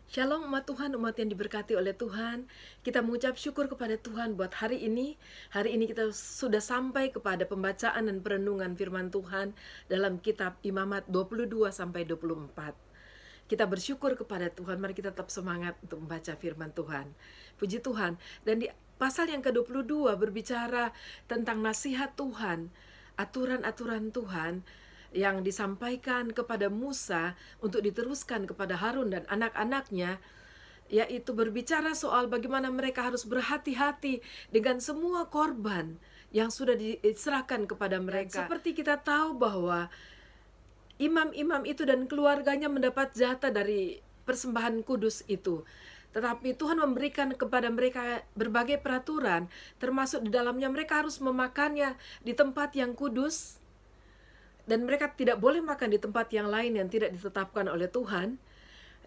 Shalom umat Tuhan, umat yang diberkati oleh Tuhan. Kita mengucap syukur kepada Tuhan buat hari ini. Hari ini kita sudah sampai kepada pembacaan dan perenungan firman Tuhan dalam kitab Imamat 22-24. Kita bersyukur kepada Tuhan, mari kita tetap semangat untuk membaca firman Tuhan. Puji Tuhan. Dan di pasal yang ke-22 berbicara tentang nasihat Tuhan, aturan-aturan Tuhan yang disampaikan kepada Musa untuk diteruskan kepada Harun dan anak-anaknya, yaitu berbicara soal bagaimana mereka harus berhati-hati dengan semua korban yang sudah diserahkan kepada mereka. Seperti kita tahu bahwa imam-imam itu dan keluarganya mendapat jatah dari persembahan kudus itu. Tetapi Tuhan memberikan kepada mereka berbagai peraturan, termasuk di dalamnya mereka harus memakannya di tempat yang kudus, dan mereka tidak boleh makan di tempat yang lain yang tidak ditetapkan oleh Tuhan.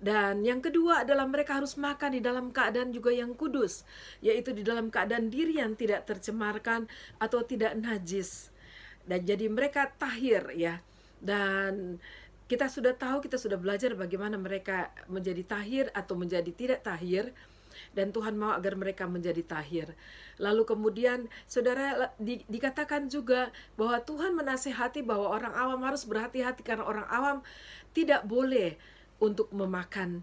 Dan yang kedua adalah mereka harus makan di dalam keadaan juga yang kudus, yaitu di dalam keadaan diri yang tidak tercemarkan atau tidak najis. Dan jadi mereka tahir ya. Dan kita sudah tahu, kita sudah belajar bagaimana mereka menjadi tahir atau menjadi tidak tahir. Dan Tuhan mau agar mereka menjadi tahir. Lalu kemudian saudara dikatakan juga bahwa Tuhan menasihati bahwa orang awam harus berhati-hati, karena orang awam tidak boleh untuk memakan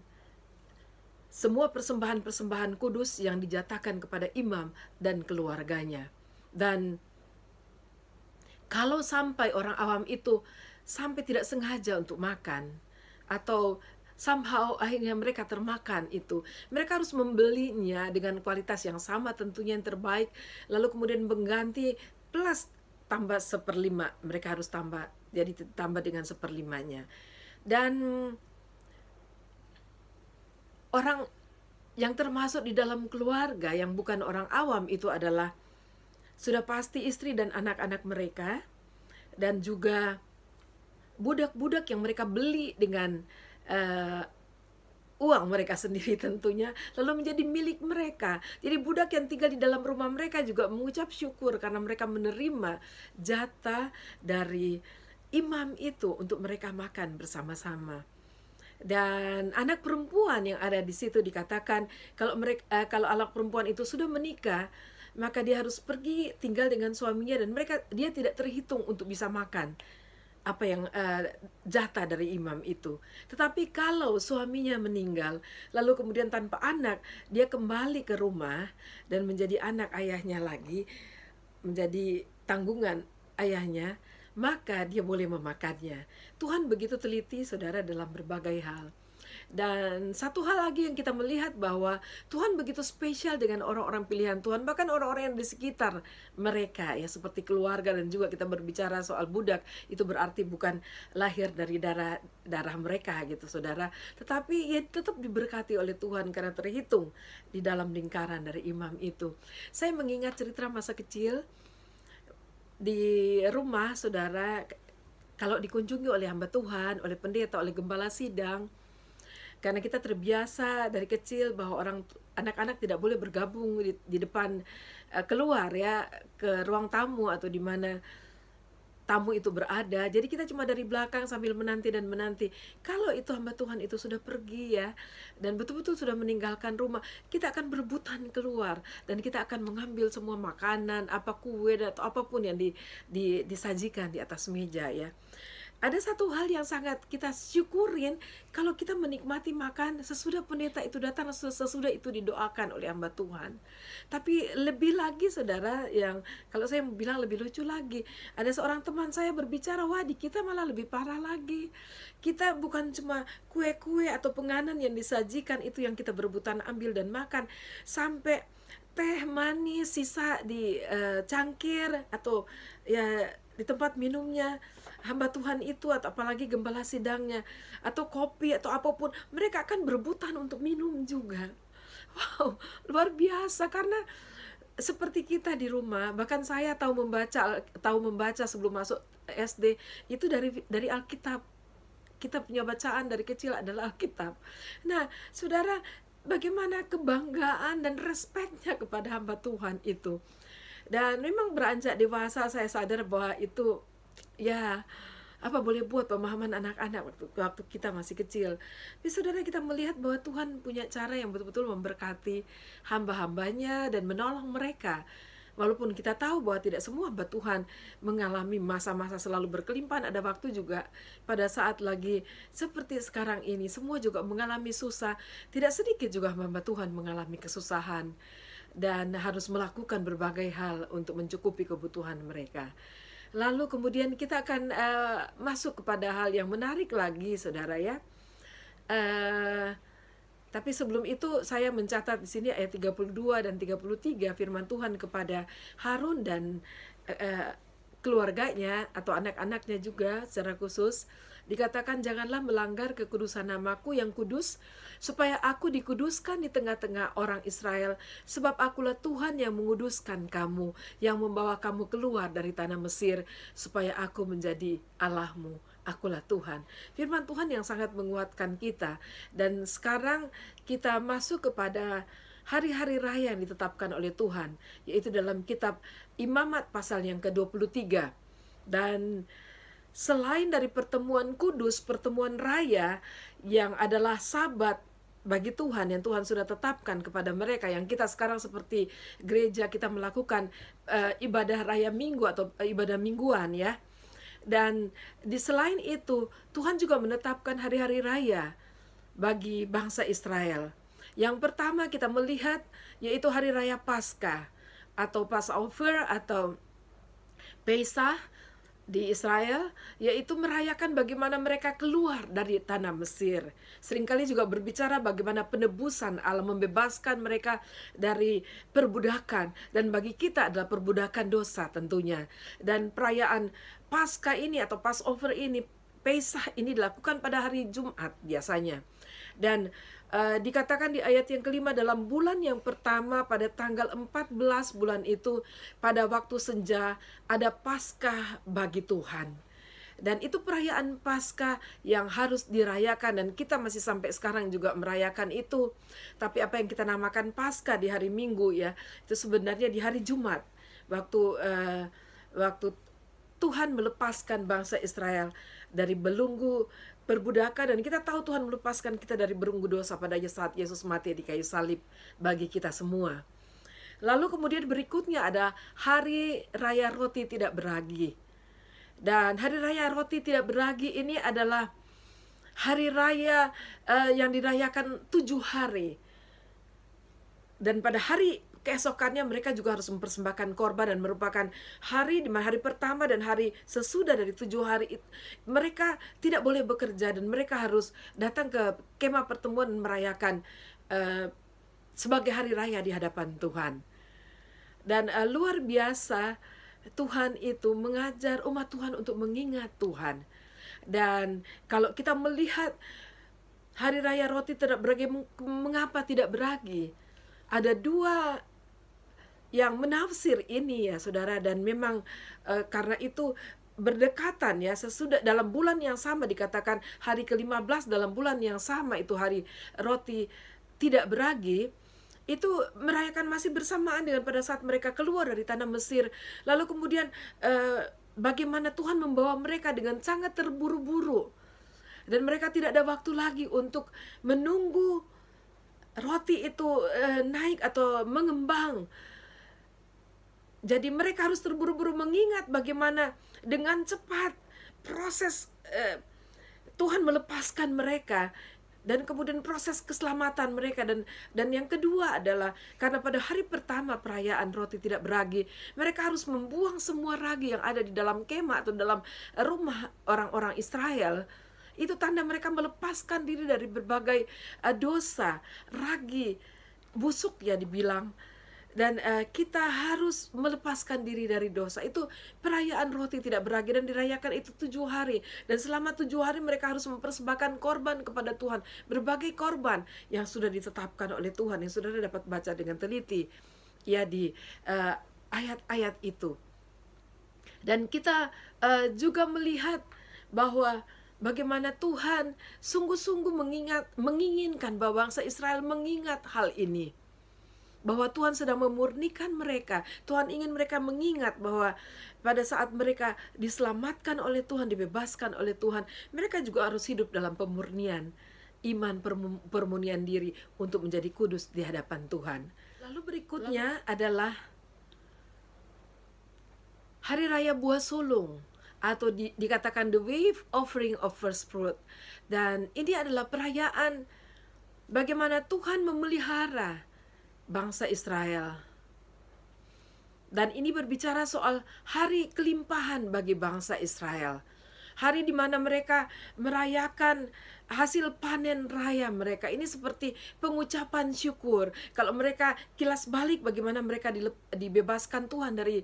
semua persembahan-persembahan kudus yang dijatakan kepada imam dan keluarganya. Dan kalau sampai orang awam itu sampai tidak sengaja untuk makan, atau somehow akhirnya mereka termakan itu, mereka harus membelinya dengan kualitas yang sama, tentunya yang terbaik, lalu kemudian mengganti plus tambah 1/5, mereka harus tambah, jadi tambah dengan 1/5-nya. Dan orang yang termasuk di dalam keluarga yang bukan orang awam itu adalah sudah pasti istri dan anak-anak mereka, dan juga budak-budak yang mereka beli dengan uang mereka sendiri tentunya, lalu menjadi milik mereka. Jadi budak yang tinggal di dalam rumah mereka juga mengucap syukur karena mereka menerima jatah dari imam itu untuk mereka makan bersama-sama. Dan anak perempuan yang ada di situ dikatakan kalau anak perempuan itu sudah menikah, maka dia harus pergi tinggal dengan suaminya, dan dia tidak terhitung untuk bisa makan apa yang jatah dari imam itu. Tetapi kalau suaminya meninggal, lalu kemudian tanpa anak, dia kembali ke rumah dan menjadi anak ayahnya lagi, menjadi tanggungan ayahnya, maka dia boleh memakannya. Tuhan begitu teliti saudara dalam berbagai hal. Dan satu hal lagi yang kita melihat bahwa Tuhan begitu spesial dengan orang-orang pilihan Tuhan, bahkan orang-orang yang di sekitar mereka ya, seperti keluarga. Dan juga kita berbicara soal budak, itu berarti bukan lahir dari darah mereka gitu saudara, tetapi ya tetap diberkati oleh Tuhan karena terhitung di dalam lingkaran dari imam itu. Saya mengingat cerita masa kecil di rumah saudara, kalau dikunjungi oleh hamba Tuhan, oleh pendeta, oleh gembala sidang, karena kita terbiasa dari kecil bahwa anak-anak tidak boleh bergabung di depan, keluar ya ke ruang tamu atau di mana tamu itu berada. Jadi kita cuma dari belakang sambil menanti dan menanti. Kalau itu hamba Tuhan itu sudah pergi ya, dan betul-betul sudah meninggalkan rumah, kita akan berebutan keluar dan kita akan mengambil semua makanan, apa kue atau apapun yang disajikan di atas meja ya. Ada satu hal yang sangat kita syukurin, kalau kita menikmati makan sesudah pendeta itu datang, sesudah itu didoakan oleh hamba Tuhan. Tapi lebih lagi saudara, yang kalau saya bilang lebih lucu lagi, ada seorang teman saya berbicara, wah di kita malah lebih parah lagi. Kita bukan cuma kue-kue atau penganan yang disajikan itu yang kita berebutan ambil dan makan, sampai teh manis sisa di cangkir atau ya di tempat minumnya hamba Tuhan itu, atau apalagi gembala sidangnya, atau kopi atau apapun, mereka akan berebutan untuk minum juga. Wow, luar biasa. Karena seperti kita di rumah, bahkan saya tahu membaca sebelum masuk SD itu dari Alkitab. Kita punya bacaan dari kecil adalah Alkitab. Nah, saudara, bagaimana kebanggaan dan respeknya kepada hamba Tuhan itu. Dan memang beranjak dewasa saya sadar bahwa itu ya apa boleh buat pemahaman anak-anak waktu kita masih kecil. Tapi saudara, kita melihat bahwa Tuhan punya cara yang betul-betul memberkati hamba-hambanya dan menolong mereka. Walaupun kita tahu bahwa tidak semua hamba Tuhan mengalami masa-masa selalu berkelimpahan, ada waktu juga pada saat lagi seperti sekarang ini, semua juga mengalami susah. Tidak sedikit juga hamba Tuhan mengalami kesusahan dan harus melakukan berbagai hal untuk mencukupi kebutuhan mereka. Lalu kemudian kita akan masuk kepada hal yang menarik lagi, saudara ya. Tapi sebelum itu saya mencatat di sini ayat 32 dan 33 firman Tuhan kepada Harun dan keluarganya atau anak-anaknya juga secara khusus. Dikatakan, janganlah melanggar kekudusan namaku yang kudus, supaya aku dikuduskan di tengah-tengah orang Israel, sebab akulah Tuhan yang menguduskan kamu, yang membawa kamu keluar dari tanah Mesir, supaya aku menjadi Allahmu. Akulah Tuhan. Firman Tuhan yang sangat menguatkan kita. Dan sekarang kita masuk kepada hari-hari raya yang ditetapkan oleh Tuhan, yaitu dalam kitab Imamat pasal yang ke-23. Dan selain dari pertemuan kudus, pertemuan raya yang adalah sabat bagi Tuhan yang Tuhan sudah tetapkan kepada mereka, yang kita sekarang seperti gereja kita melakukan ibadah raya minggu atau ibadah mingguan ya. Dan di selain itu, Tuhan juga menetapkan hari-hari raya bagi bangsa Israel. Yang pertama kita melihat yaitu hari raya Paskah atau Passover atau Pesach di Israel, yaitu merayakan bagaimana mereka keluar dari tanah Mesir. Seringkali juga berbicara bagaimana penebusan Allah membebaskan mereka dari perbudakan, dan bagi kita adalah perbudakan dosa tentunya. Dan perayaan Paskah ini atau Passover ini, Pesach ini dilakukan pada hari Jumat biasanya. Dan dikatakan di ayat yang kelima, dalam bulan yang pertama pada tanggal 14 bulan itu, pada waktu senja ada Paskah bagi Tuhan. Dan itu perayaan Paskah yang harus dirayakan, dan kita masih sampai sekarang juga merayakan itu. Tapi apa yang kita namakan Paskah di hari Minggu ya, itu sebenarnya di hari Jumat, waktu Tuhan melepaskan bangsa Israel dari belenggu perbudakan, dan kita tahu Tuhan melepaskan kita dari belenggu dosa pada saat Yesus mati di kayu salib bagi kita semua. Lalu kemudian berikutnya ada hari raya roti tidak beragi. Dan hari raya roti tidak beragi ini adalah hari raya yang dirayakan 7 hari. Dan pada hari keesokannya mereka juga harus mempersembahkan korban, dan merupakan hari di mana hari pertama dan hari sesudah dari 7 hari mereka tidak boleh bekerja, dan mereka harus datang ke kemah pertemuan dan merayakan sebagai hari raya di hadapan Tuhan. Dan luar biasa, Tuhan itu mengajar umat Tuhan untuk mengingat Tuhan. Dan kalau kita melihat hari raya roti tidak beragi, mengapa tidak beragi? Ada dua yang menafsir ini ya saudara, dan memang karena itu berdekatan ya, sesudah dalam bulan yang sama, dikatakan hari ke-15 dalam bulan yang sama itu hari roti tidak beragi, itu merayakan masih bersamaan dengan pada saat mereka keluar dari tanah Mesir. Lalu kemudian bagaimana Tuhan membawa mereka dengan sangat terburu-buru, dan mereka tidak ada waktu lagi untuk menunggu roti itu naik atau mengembang. Jadi mereka harus terburu-buru mengingat bagaimana dengan cepat proses Tuhan melepaskan mereka, dan kemudian proses keselamatan mereka. Dan yang kedua adalah karena pada hari pertama perayaan roti tidak beragi, mereka harus membuang semua ragi yang ada di dalam kemah atau dalam rumah orang-orang Israel. Itu tanda mereka melepaskan diri dari berbagai dosa, ragi, busuk ya dibilang. Dan kita harus melepaskan diri dari dosa. Itu perayaan roti tidak beragi, dan dirayakan itu 7 hari. Dan selama 7 hari mereka harus mempersembahkan korban kepada Tuhan. Berbagai korban yang sudah ditetapkan oleh Tuhan, yang sudah dapat baca dengan teliti ya di ayat-ayat itu. Dan kita juga melihat bahwa bagaimana Tuhan sungguh-sungguh menginginkan bahwa bangsa Israel mengingat hal ini. bahwa Tuhan sedang memurnikan mereka. Tuhan ingin mereka mengingat bahwa pada saat mereka diselamatkan oleh Tuhan, dibebaskan oleh Tuhan, mereka juga harus hidup dalam pemurnian iman, permurnian diri untuk menjadi kudus di hadapan Tuhan. Lalu berikutnya adalah Hari Raya Buah Sulung, atau dikatakan the wave offering of first fruit. Dan ini adalah perayaan bagaimana Tuhan memelihara bangsa Israel. Dan ini berbicara soal hari kelimpahan bagi bangsa Israel. Hari di mana mereka merayakan hasil panen raya mereka. Ini seperti pengucapan syukur. Kalau mereka kilas balik bagaimana mereka dibebaskan Tuhan dari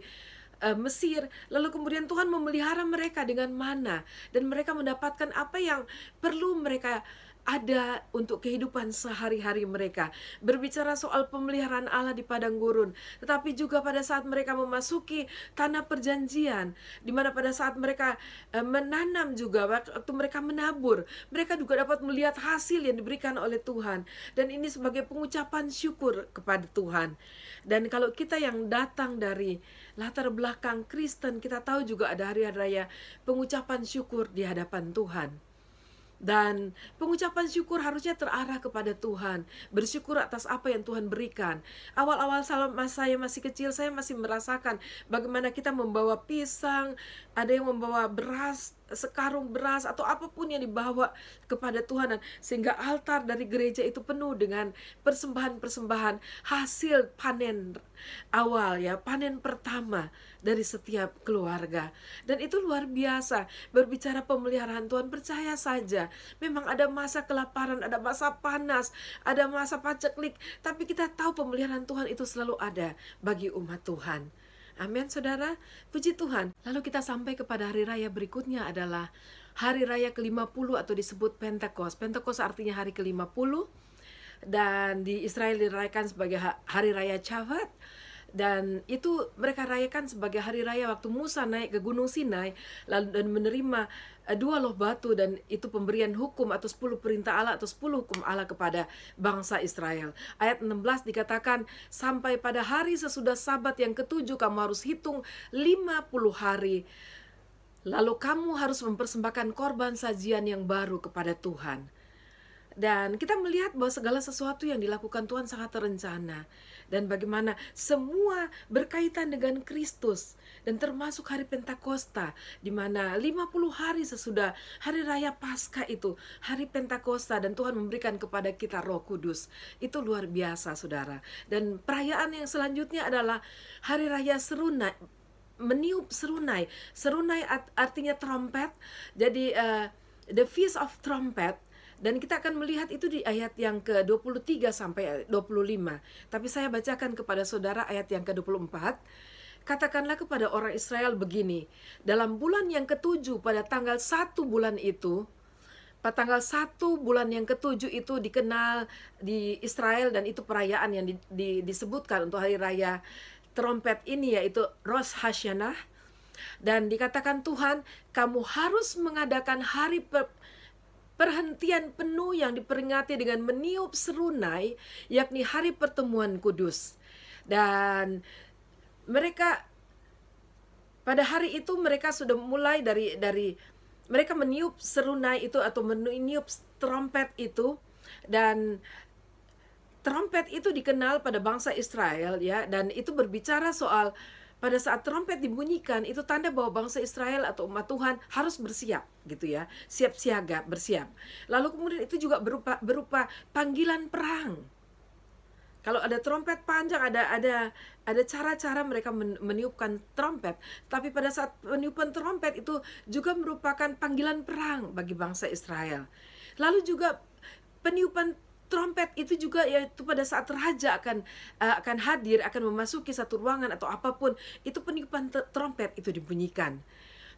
Mesir, lalu kemudian Tuhan memelihara mereka dengan mana, dan mereka mendapatkan apa yang perlu mereka ada untuk kehidupan sehari-hari mereka. Berbicara soal pemeliharaan Allah di padang gurun, tetapi juga pada saat mereka memasuki tanah perjanjian, di mana pada saat mereka menanam juga, waktu mereka menabur, mereka juga dapat melihat hasil yang diberikan oleh Tuhan. Dan ini sebagai pengucapan syukur kepada Tuhan. Dan kalau kita yang datang dari latar belakang Kristen, kita tahu juga ada hari-hari raya pengucapan syukur di hadapan Tuhan. Dan pengucapan syukur harusnya terarah kepada Tuhan. Bersyukur atas apa yang Tuhan berikan. Awal-awal saya masih kecil, saya masih merasakan bagaimana kita membawa pisang, ada yang membawa beras, sekarung beras, atau apapun yang dibawa kepada Tuhan. Sehingga altar dari gereja itu penuh dengan persembahan-persembahan hasil panen awal, ya, panen pertama dari setiap keluarga. Dan itu luar biasa. Berbicara pemeliharaan Tuhan, percaya saja, memang ada masa kelaparan, ada masa panas, ada masa paceklik, tapi kita tahu pemeliharaan Tuhan itu selalu ada bagi umat Tuhan. Amin, saudara. Puji Tuhan. Lalu kita sampai kepada hari raya berikutnya adalah hari raya ke-50 atau disebut Pentekos. Pentekos artinya hari ke-50, dan di Israel dirayakan sebagai hari raya Chavat. Dan itu mereka rayakan sebagai hari raya waktu Musa naik ke Gunung Sinai lalu dan menerima 2 loh batu, dan itu pemberian hukum atau 10 perintah Allah atau 10 hukum Allah kepada bangsa Israel. Ayat 16 dikatakan, sampai pada hari sesudah Sabat yang ke-7 kamu harus hitung 50 hari. Lalu kamu harus mempersembahkan korban sajian yang baru kepada Tuhan. Dan kita melihat bahwa segala sesuatu yang dilakukan Tuhan sangat terencana. Dan bagaimana semua berkaitan dengan Kristus. Dan termasuk hari Pentakosta, di mana 50 hari sesudah hari raya Paskah itu, hari Pentakosta, dan Tuhan memberikan kepada kita Roh Kudus. Itu luar biasa, saudara. Dan perayaan yang selanjutnya adalah hari raya Serunai, meniup serunai. Serunai artinya trompet. Jadi the Feast of Trumpet. Dan kita akan melihat itu di ayat yang ke-23 sampai 25. Tapi saya bacakan kepada saudara ayat yang ke-24. Katakanlah kepada orang Israel begini, dalam bulan yang ke-7 pada tanggal 1 bulan itu, pada tanggal 1 bulan yang ke-7 itu dikenal di Israel, dan itu perayaan yang disebutkan untuk hari raya trompet ini, yaitu Rosh Hashanah. Dan dikatakan Tuhan, kamu harus mengadakan hari perhentian penuh yang diperingati dengan meniup serunai, yakni hari pertemuan kudus. Dan mereka pada hari itu mereka sudah mulai dari mereka meniup serunai itu atau meniup trompet itu. Dan trompet itu dikenal pada bangsa Israel, ya, dan itu berbicara soal pada saat trompet dibunyikan, itu tanda bahwa bangsa Israel atau umat Tuhan harus bersiap, gitu ya, siap siaga, bersiap. Lalu kemudian itu juga berupa panggilan perang. Kalau ada trompet panjang, ada cara-cara mereka meniupkan trompet. Tapi pada saat peniupan trompet itu juga merupakan panggilan perang bagi bangsa Israel. Lalu juga peniupan trompet itu juga, yaitu pada saat raja akan hadir, akan memasuki satu ruangan atau apapun, itu peniupan trompet itu dibunyikan.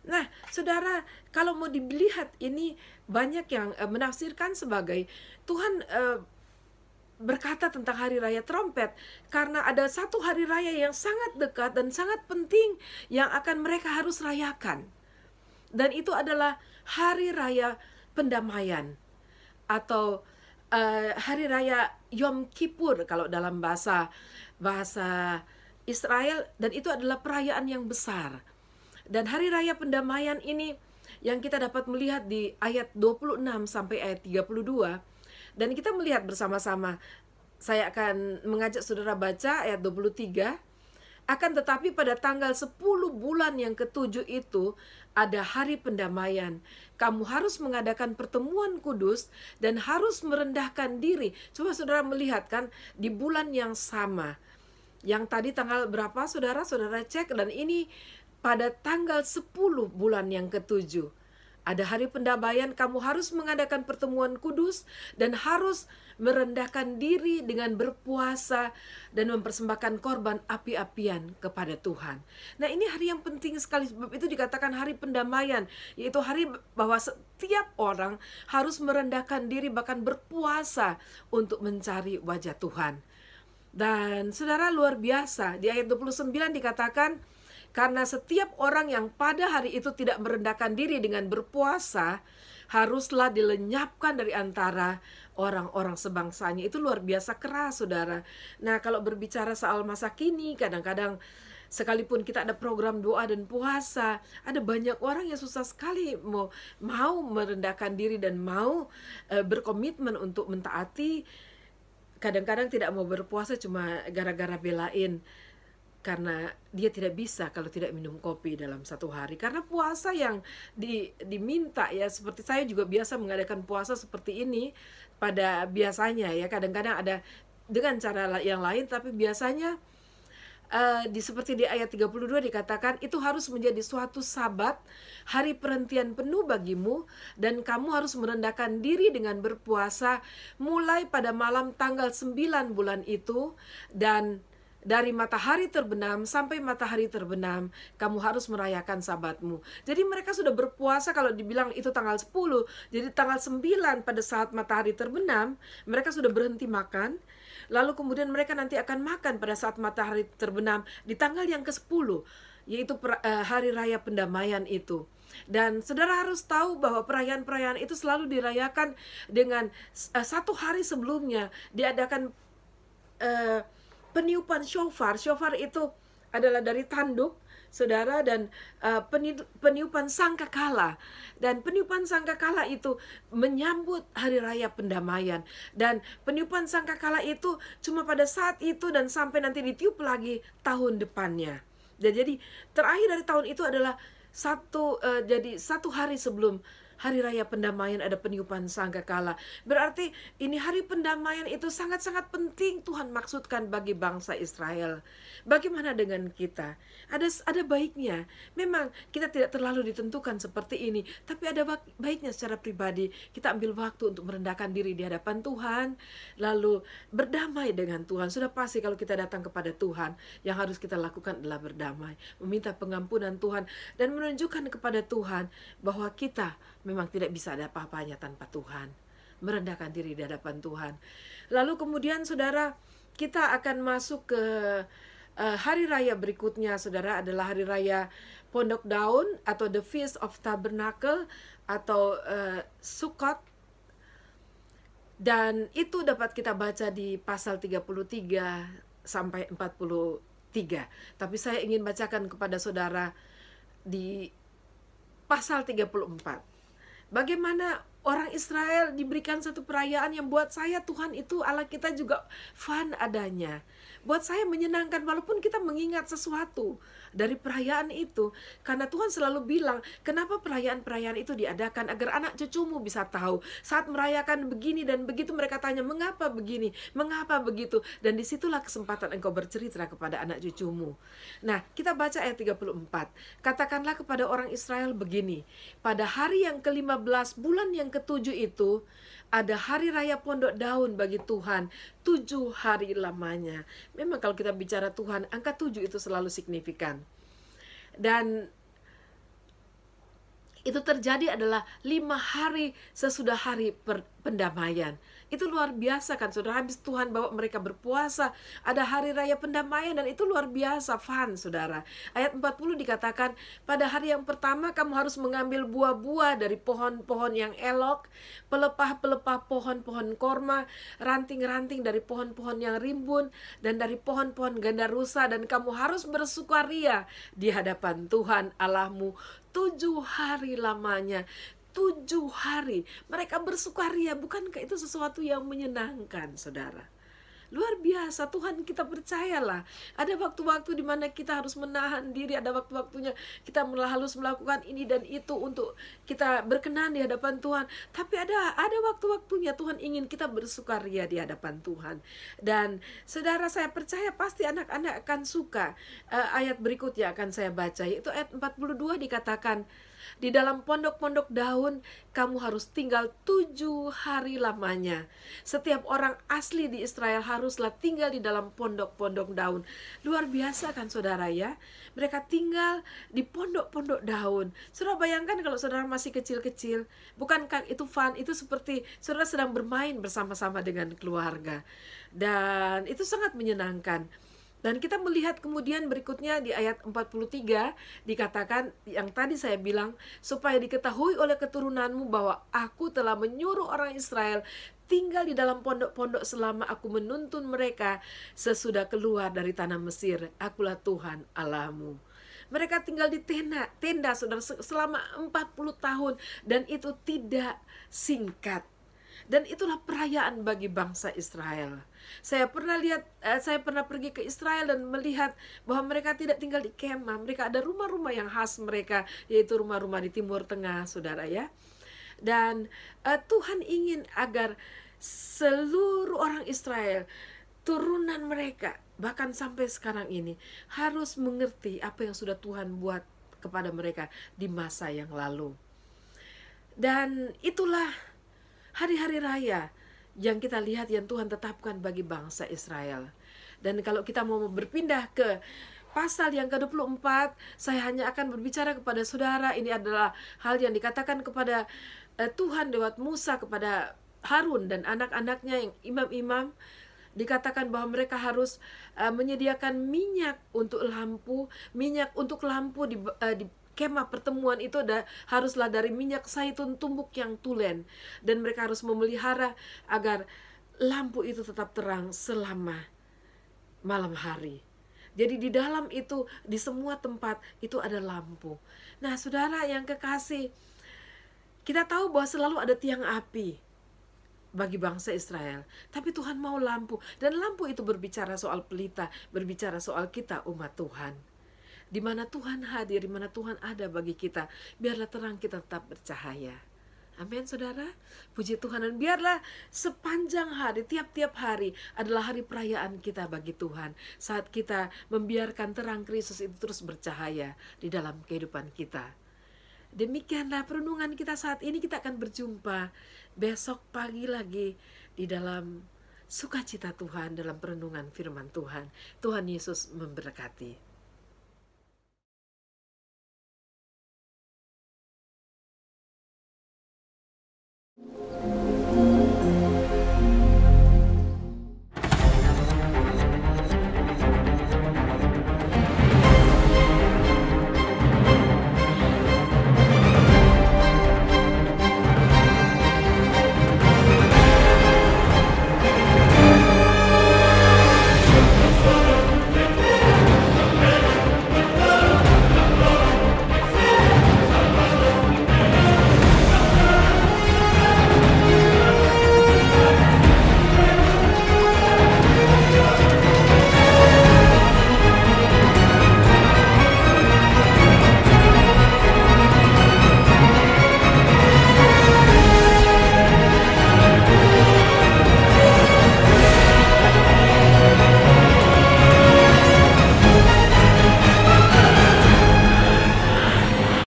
Nah, saudara, kalau mau dilihat ini banyak yang menafsirkan sebagai Tuhan berkata tentang hari raya trompet karena ada satu hari raya yang sangat dekat dan sangat penting yang akan mereka harus rayakan. Dan itu adalah hari raya pendamaian atau hari raya Yom Kippur kalau dalam bahasa bahasa Israel, dan itu adalah perayaan yang besar. Dan hari raya pendamaian ini yang kita dapat melihat di ayat 26 sampai ayat 32, dan kita melihat bersama-sama. Saya akan mengajak saudara baca ayat 23. Akan tetapi pada tanggal 10 bulan yang ketujuh itu ada hari pendamaian. Kamu harus mengadakan pertemuan kudus dan harus merendahkan diri. Coba saudara melihat kan, di bulan yang sama. Yang tadi tanggal berapa saudara cek, dan ini pada tanggal 10 bulan yang ketujuh. Ada hari pendamaian, kamu harus mengadakan pertemuan kudus dan harus merendahkan diri dengan berpuasa dan mempersembahkan korban api-apian kepada Tuhan. Nah, ini hari yang penting sekali, sebab itu dikatakan hari pendamaian, yaitu hari bahwa setiap orang harus merendahkan diri, bahkan berpuasa untuk mencari wajah Tuhan. Dan saudara, luar biasa, di ayat 29 dikatakan, karena setiap orang yang pada hari itu tidak merendahkan diri dengan berpuasa, haruslah dilenyapkan dari antara orang-orang sebangsanya. Itu luar biasa keras, saudara. Nah, kalau berbicara soal masa kini, kadang-kadang sekalipun kita ada program doa dan puasa, ada banyak orang yang susah sekali mau merendahkan diri dan mau berkomitmen untuk mentaati. Kadang-kadang tidak mau berpuasa cuma gara-gara belain, karena dia tidak bisa kalau tidak minum kopi dalam satu hari. Karena puasa yang diminta ya, seperti saya juga biasa mengadakan puasa seperti ini pada biasanya ya. Kadang-kadang ada dengan cara yang lain, tapi biasanya seperti di ayat 32 dikatakan, itu harus menjadi suatu sabat, hari perhentian penuh bagimu, dan kamu harus merendahkan diri dengan berpuasa mulai pada malam tanggal 9 bulan itu, dan dari matahari terbenam sampai matahari terbenam, kamu harus merayakan sabatmu. Jadi mereka sudah berpuasa, kalau dibilang itu tanggal 10, jadi tanggal 9 pada saat matahari terbenam, mereka sudah berhenti makan. Lalu kemudian mereka nanti akan makan pada saat matahari terbenam di tanggal yang ke-10, yaitu hari raya pendamaian itu. Dan saudara harus tahu bahwa perayaan-perayaan itu selalu dirayakan dengan satu hari sebelumnya diadakan peniupan shofar. Shofar itu adalah dari tanduk, saudara, dan peniupan sangkakala. Dan peniupan sangkakala itu menyambut hari raya pendamaian. Dan peniupan sangkakala itu cuma pada saat itu dan sampai nanti ditiup lagi tahun depannya. Dan jadi terakhir dari tahun itu adalah satu hari sebelum hari raya pendamaian ada peniupan sangkakala. Berarti ini hari pendamaian itu sangat-sangat penting Tuhan maksudkan bagi bangsa Israel. Bagaimana dengan kita? Ada baiknya. Memang kita tidak terlalu ditentukan seperti ini, tapi ada baiknya secara pribadi kita ambil waktu untuk merendahkan diri di hadapan Tuhan, lalu berdamai dengan Tuhan. Sudah pasti kalau kita datang kepada Tuhan, yang harus kita lakukan adalah berdamai, meminta pengampunan Tuhan, dan menunjukkan kepada Tuhan bahwa kita memang tidak bisa ada apa-apanya tanpa Tuhan. Merendahkan diri di hadapan Tuhan. Lalu kemudian saudara, kita akan masuk ke hari raya berikutnya, saudara, adalah hari raya Pondok Daun atau The Feast of Tabernacle atau Sukkot. Dan itu dapat kita baca di pasal 33 sampai 43. Tapi saya ingin bacakan kepada saudara di pasal 34. Bagaimana orang Israel diberikan satu perayaan yang buat saya, Tuhan itu Allah kita juga fun adanya. Buat saya menyenangkan walaupun kita mengingat sesuatu dari perayaan itu. Karena Tuhan selalu bilang, kenapa perayaan-perayaan itu diadakan? Agar anak cucumu bisa tahu. Saat merayakan begini dan begitu mereka tanya, mengapa begini? Mengapa begitu? Dan disitulah kesempatan engkau bercerita kepada anak cucumu. Nah, kita baca ayat 34. Katakanlah kepada orang Israel begini, pada hari yang ke-15 bulan yang ke-7 itu, ada hari raya Pondok Daun bagi Tuhan, 7 hari lamanya. Memang kalau kita bicara Tuhan, angka 7 itu selalu signifikan. Dan itu terjadi adalah 5 hari sesudah hari pendamaian. Itu luar biasa kan saudara, habis Tuhan bawa mereka berpuasa, ada hari raya pendamaian, dan itu luar biasa, fun saudara. Ayat 40 dikatakan, pada hari yang pertama kamu harus mengambil buah-buah dari pohon-pohon yang elok, pelepah-pelepah pohon-pohon korma, ranting-ranting dari pohon-pohon yang rimbun, dan dari pohon-pohon gandarusa, dan kamu harus bersukaria di hadapan Tuhan Allahmu 7 hari lamanya. 7 hari mereka bersukaria. Bukankah itu sesuatu yang menyenangkan saudara? Luar biasa, Tuhan kita percayalah. Ada waktu-waktu di mana kita harus menahan diri, ada waktu-waktunya kita harus melakukan ini dan itu untuk kita berkenan di hadapan Tuhan. Tapi ada waktu-waktunya Tuhan ingin kita bersukaria di hadapan Tuhan. Dan saudara, saya percaya pasti anak-anak akan suka. Ayat berikutnya akan saya baca, yaitu ayat 42 dikatakan, di dalam pondok-pondok daun kamu harus tinggal 7 hari lamanya. Setiap orang asli di Israel haruslah tinggal di dalam pondok-pondok daun. Luar biasa kan saudara ya? Mereka tinggal di pondok-pondok daun. Saudara bayangkan kalau saudara masih kecil-kecil, bukankah itu fun? Itu seperti saudara sedang bermain bersama-sama dengan keluarga. Dan itu sangat menyenangkan. Dan kita melihat kemudian berikutnya di ayat 43 dikatakan yang tadi saya bilang, supaya diketahui oleh keturunanmu bahwa aku telah menyuruh orang Israel tinggal di dalam pondok-pondok selama aku menuntun mereka sesudah keluar dari tanah Mesir. Akulah Tuhan Allahmu. Mereka tinggal di tenda saudara selama 40 tahun, dan itu tidak singkat. Dan itulah perayaan bagi bangsa Israel. Saya pernah pergi ke Israel dan melihat bahwa mereka tidak tinggal di kemah. Mereka ada rumah-rumah yang khas mereka, yaitu rumah-rumah di Timur Tengah, saudara ya. Dan Tuhan ingin agar seluruh orang Israel, turunan mereka, bahkan sampai sekarang ini, harus mengerti apa yang sudah Tuhan buat kepada mereka di masa yang lalu. Dan itulah hari-hari raya yang kita lihat yang Tuhan tetapkan bagi bangsa Israel. Dan kalau kita mau berpindah ke pasal yang ke-24, saya hanya akan berbicara kepada saudara. Ini adalah hal yang dikatakan kepada Tuhan lewat Musa kepada Harun dan anak-anaknya yang imam-imam. Dikatakan bahwa mereka harus menyediakan minyak untuk lampu di kemah pertemuan itu haruslah dari minyak zaitun tumbuk yang tulen, dan mereka harus memelihara agar lampu itu tetap terang selama malam hari. Jadi di dalam itu, di semua tempat itu ada lampu. Nah saudara yang kekasih, kita tahu bahwa selalu ada tiang api bagi bangsa Israel, tapi Tuhan mau lampu, dan lampu itu berbicara soal pelita, berbicara soal kita umat Tuhan. Di mana Tuhan hadir, di mana Tuhan ada bagi kita, biarlah terang kita tetap bercahaya. Amin saudara, puji Tuhan. Dan biarlah sepanjang hari, tiap-tiap hari adalah hari perayaan kita bagi Tuhan, saat kita membiarkan terang Kristus itu terus bercahaya di dalam kehidupan kita. Demikianlah perenungan kita saat ini. Kita akan berjumpa besok pagi lagi di dalam sukacita Tuhan, dalam perenungan firman Tuhan. Tuhan Yesus memberkati.